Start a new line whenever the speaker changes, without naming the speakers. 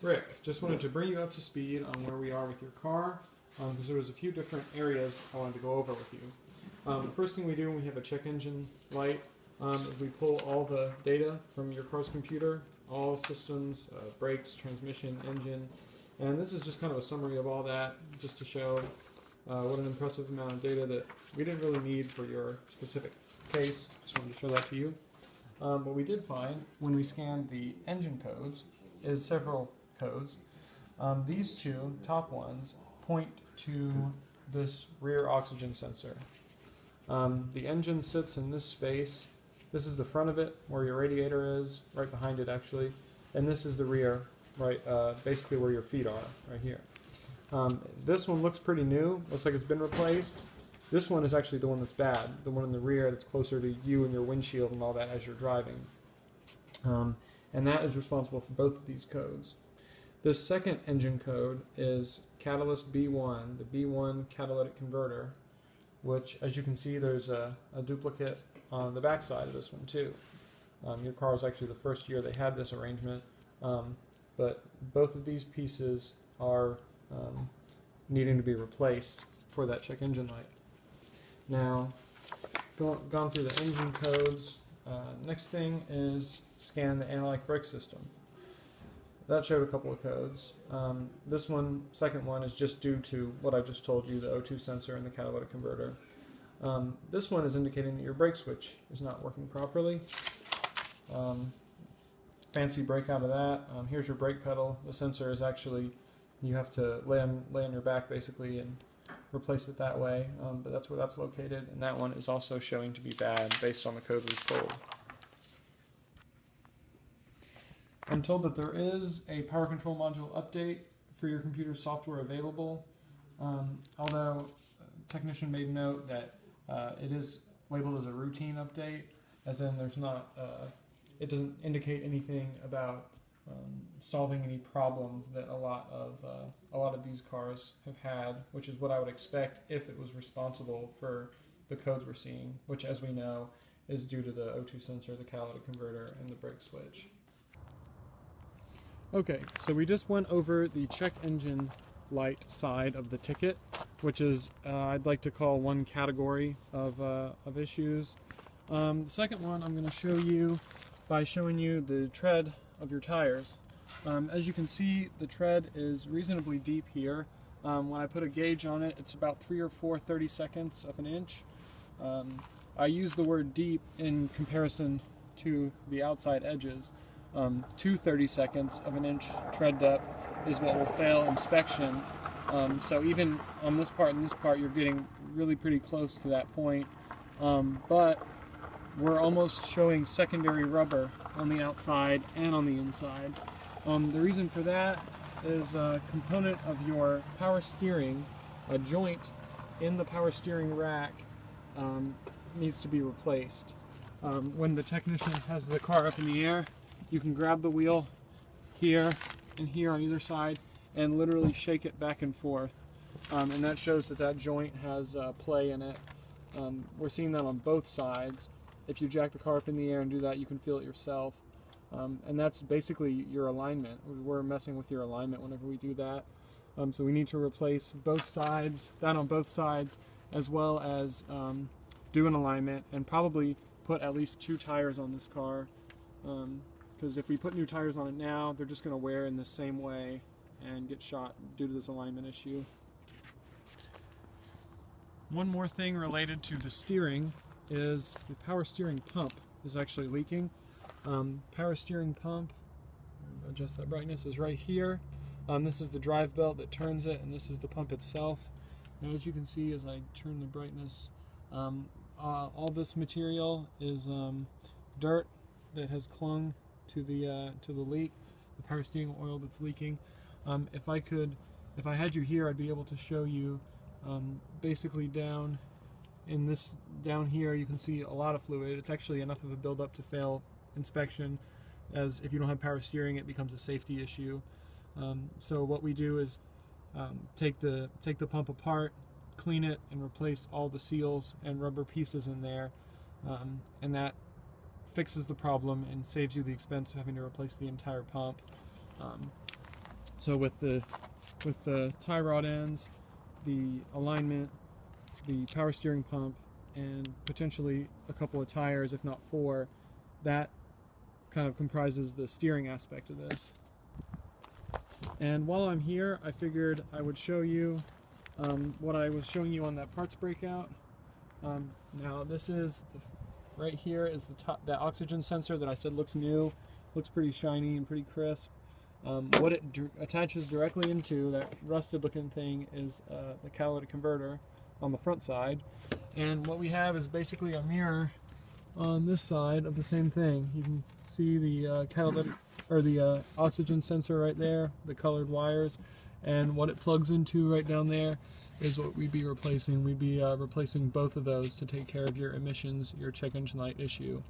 Rick, just wanted to bring you up to speed on where we are with your car, because there was a few different areas I wanted to go over with you. The first thing we do when we have a check engine light is we pull all the data from your car's computer, all systems, brakes, transmission, engine, and this is just kind of a summary of all that, just to show what an impressive amount of data that we didn't really need for your specific case. Just wanted to show that to you. What we did find when we scanned the engine codes is several codes. These two top ones point to this rear oxygen sensor. The engine sits in this space. This is the front of it, where your radiator is, right behind it actually, and this is the rear, right, basically where your feet are, right here. This one looks pretty new, looks like it's been replaced. This one is actually the one that's bad, the one in the rear that's closer to you and your windshield and all that as you're driving. And that is responsible for both of these codes. This second engine code is catalyst B1, the B1 catalytic converter, which, as you can see, there's a duplicate on the back side of this one too. Your car was actually the first year they had this arrangement, but both of these pieces are needing to be replaced for that check engine light. Now, gone through the engine codes, next thing is scan the analytic brake system. That showed a couple of codes. This one, second one, is just due to what I just told you, the O2 sensor and the catalytic converter. This one is indicating that your brake switch is not working properly. Fancy break out of that. Here's your brake pedal. The sensor is actually, you have to lay on your back basically and replace it that way, but that's where that's located, and that one is also showing to be bad based on the code we've pulled. I'm told that there is a power control module update for your computer software available, although a technician made note that it is labeled as a routine update, as in there's not, it doesn't indicate anything about solving any problems that a lot of these cars have had, which is what I would expect if it was responsible for the codes we're seeing, which, as we know, is due to the O2 sensor, the catalytic converter, and the brake switch. Okay, so we just went over the check engine light side of the ticket, which is I'd like to call one category of issues. The second one I'm going to show you by showing you the tread of your tires. As you can see, the tread is reasonably deep here. When I put a gauge on it, it's about 3 or 4 30-seconds of an inch. I use the word deep in comparison to the outside edges. 2 30-seconds of an inch tread depth is what will fail inspection. So even on this part and this part, you're getting really pretty close to that point. But we're almost showing secondary rubber on the outside and on the inside. The reason for that is a component of your power steering, a joint in the power steering rack, needs to be replaced. When the technician has the car up in the air, you can grab the wheel here and here on either side and literally shake it back and forth. And that shows that that joint has play in it. We're seeing that on both sides. If you jack the car up in the air and do that, you can feel it yourself. And that's basically your alignment. We're messing with your alignment whenever we do that. So we need to replace both sides, that on both sides, as well as do an alignment and probably put at least 2 tires on this car. Because if we put new tires on it now, they're just going to wear in the same way and get shot due to this alignment issue. One more thing related to the steering is the power steering pump is actually leaking. Power steering pump, adjust that brightness, is right here. This is the drive belt that turns it, and this is the pump itself. Now, as you can see as I turn the brightness, all this material is dirt that has clung to the leak, the power steering oil that's leaking. If I had you here, I'd be able to show you basically down here you can see a lot of fluid. It's actually enough of a buildup to fail inspection, as if you don't have power steering, it becomes a safety issue. So what we do is take the pump apart, clean it, and replace all the seals and rubber pieces in there, and that fixes the problem and saves you the expense of having to replace the entire pump. So with the tie rod ends, the alignment, the power steering pump, and potentially a couple of tires, if not 4, that kind of comprises the steering aspect of this. And while I'm here, I figured I would show you what I was showing you on that parts breakout. Now this is right here is the oxygen sensor that I said looks new, looks pretty shiny and pretty crisp. What it attaches directly into, that rusted looking thing, is the catalytic converter on the front side, and what we have is basically a mirror on this side of the same thing. You can see the catalytic or the oxygen sensor right there, the colored wires, and what it plugs into right down there is what we'd be replacing. We'd be replacing both of those to take care of your emissions, your check engine light issue.